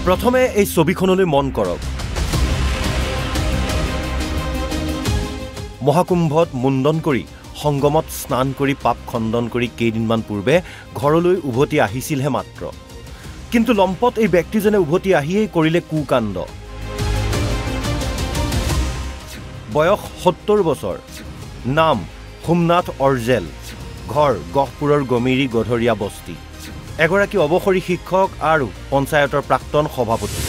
প্ৰথমে এই ছবিখনলৈ মন কৰক মহাকুম্ভত মুণ্ডন কৰি সংগমত স্নান কৰি পাপ খণ্ডন কৰি কেইদিনমান পূৰ্বে ঘৰলৈ উভতি আহিছিলহে মাত্ৰ কিন্তু লম্পট এই ব্যক্তিজনে উভতি আহিয়েই কৰিলে কুকাণ্ড বয়স 70 বছৰ নাম সোমনাথ অৰ্জেল ঘৰ গহপুৰৰ গমিৰি গধৰীয়া বস্তি এগৰাকী অৱসৰী শিক্ষক আৰু পঞ্চায়তৰ প্ৰাক্তন সভাপতি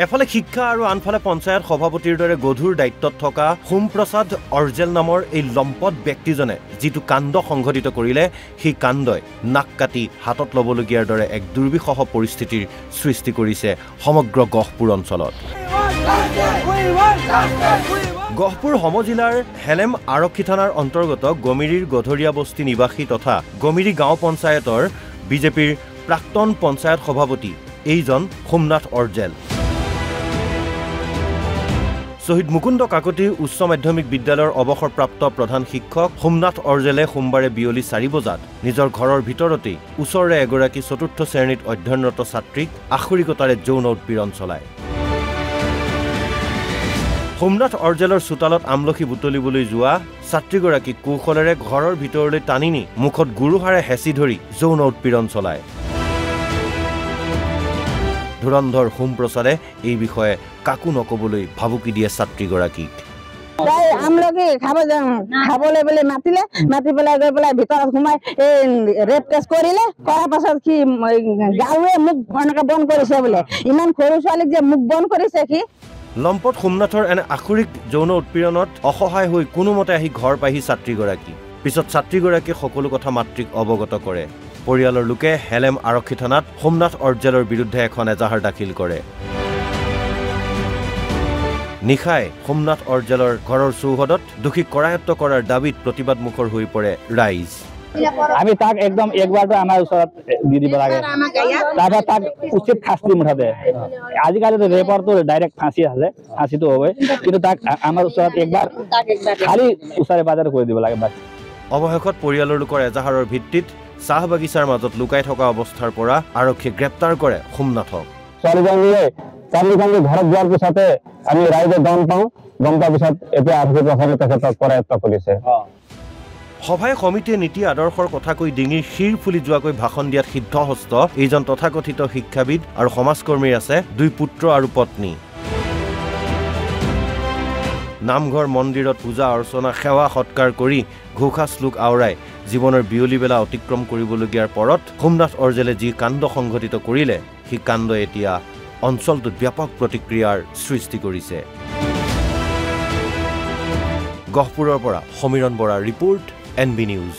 এফালে শিক্ষা আৰু আনফালে পঞ্চায়ত সভাপতিৰ দৰে গধুৰ দায়িত্বত থকা সোমপ্ৰসাদ অৰ্জেল নামৰ এই লম্পট ব্যক্তিজনে যিটো কাণ্ড সংঘটিত কৰিলে সেই কাণ্ডই নাক কাটি হাতত ল'বলগীয়াৰ দৰে এক দুৰ্বিষহ পৰিস্থিতিৰ সৃষ্টি কৰিছে সমগ্ৰ গহপুৰ অঞ্চলত গহপুৰ সমজিলাৰ হেলেম আৰক্ষী থানাৰ অন্তৰ্গত গমিৰিৰ গধৰীয়া বস্তি নিবাসী তথা গমিৰি গাঁও পঞ্চায়তৰ বিজেপিৰ প্ৰাক্তন পঞ্চায়ত সভাপতি এইজন সোমনাথ অৰ্জেল শহীদ মুকুন্দ কাকতি উচ্চ মাধ্যমিক বিদ্যালয়ৰ অৱসৰপ্ৰাপ্ত প্ৰধান শিক্ষক সোমনাথ অৰ্জেলে সোমবাৰে বিয়লি 4 বজাত নিজৰ ঘৰৰ ভিতৰতেই ওচৰৰে এগৰাকী চতুৰ্থ শ্ৰেণীত অধ্যয়নৰত ছাত্ৰীক আখৰিকতাৰে যৌন উৎপীড়ন চলায় সোমনাথ অৰ্জেলৰ চোতালত আমলখি বুটলিবলৈ যোৱা ছাত্ৰীগৰাকীক কৌশলেৰে ঘৰৰ ভিতৰলৈ টানি নি মুখত গুৰুহাৰে হেঁচি ধৰি যৌন উৎপীড়ন চলায় ধুৰন্ধৰ সোমপ্ৰসাদে এই বিষয়ে কাকো নকবলৈ ভাবুকি দিয়ে ছাত্ৰীগৰাকীক তাই আমলখি খাবলৈ বুলি মাতি পেলাই গৈ পেলাই ভিতৰত সোমাই ৰেপ কেছ কৰিলে কৰাৰ পাছত সি গাঁৱে মুখ এনেকৈ বন্ধ কৰিছে বোলে ইমান সৰু ছোৱালীক যে মুখ বন্ধ কৰিছে সি লম্পট সোমনাথৰ এনে আখৰিক যৌন উৎপীড়নত অসহায় হৈ কোনোমতে আহি ঘৰ পাইহি ছাত্ৰীগৰাকী পিছত ছাত্ৰীগৰাকীয়ে সকলো কথা মাতৃক অৱগত কৰে পৰিয়ালৰ লোকে হেলেম আৰক্ষী থানাত সোমনাথ অৰ্জেলৰ বিৰুদ্ধে এখন এজাহাৰ দাখিল কৰে নিশাই সোমনাথ অৰ্জেলৰ ঘৰৰ চৌহদত দোষীক কৰায়ত্ব কৰাৰ দাবীত প্ৰতিবাদমুখৰ হৈ পৰে ৰাইজ আমি তাক একদম একবাৰটো আমাৰ ওচৰত দি দিব লাগে তাৰপৰা তাক উচিত শাস্তি মুঠাতে আজিকালি ৰেপৰটো ডাইৰেক্ট ফাঁচি আছে ফাঁচিটো হ'বই কিন্তু তাক আমাৰ ওচৰত একবাৰ খালি ওচৰে পাজৰে কৰি দিব লাগে বাছ অৱশেষত পৰিয়ালৰ লোকৰ এজাহাৰৰ ভিত্তিত চাহ বাগিচাৰ মাজত লুকাই থকা অৱস্থাৰ পৰা আৰক্ষীয়ে গ্ৰেপ্তাৰ কৰে সোমনাথক ছোৱালীজনীয়ে ঘৰত যোৱাৰ পিছতে আমি ৰাইজে গম পাওঁ গম পোৱাৰ পিছত এতিয়া আৰক্ষী প্ৰশাসনে তেখেতক কৰায়ত্ব কৰিছে সভাই সমিতিয়ে নীতি আদৰ্শৰ কথা কৈ ডিঙিৰ শিৰ ফুলি যোৱাকৈ ভাষণ দিয়াত সিদ্ধহস্ত এইজন তথাকথিত শিক্ষাবিদ আৰু সমাজকৰ্মীৰ আছে 2 পুত্ৰ আৰু পত্নী নামঘৰ মন্দিৰত পূজা অৰ্চনা সেৱা সৎকাৰ কৰি ঘোষা শ্লোক আওৰাই জীৱনৰ বিয়লি বেলা অতিক্ৰম কৰিবলগীয়াৰ পৰত সোমনাথ অৰ্জেলে যি কাণ্ড সংঘটিত কৰিলে সেই কাণ্ডই এতিয়া অঞ্চলটোত ব্যাপক প্ৰতিক্ৰিয়াৰ সৃষ্টি কৰিছে গহপুৰৰ পৰা সমীৰণ বৰাৰ ৰিপৰ্ট NB নিউজ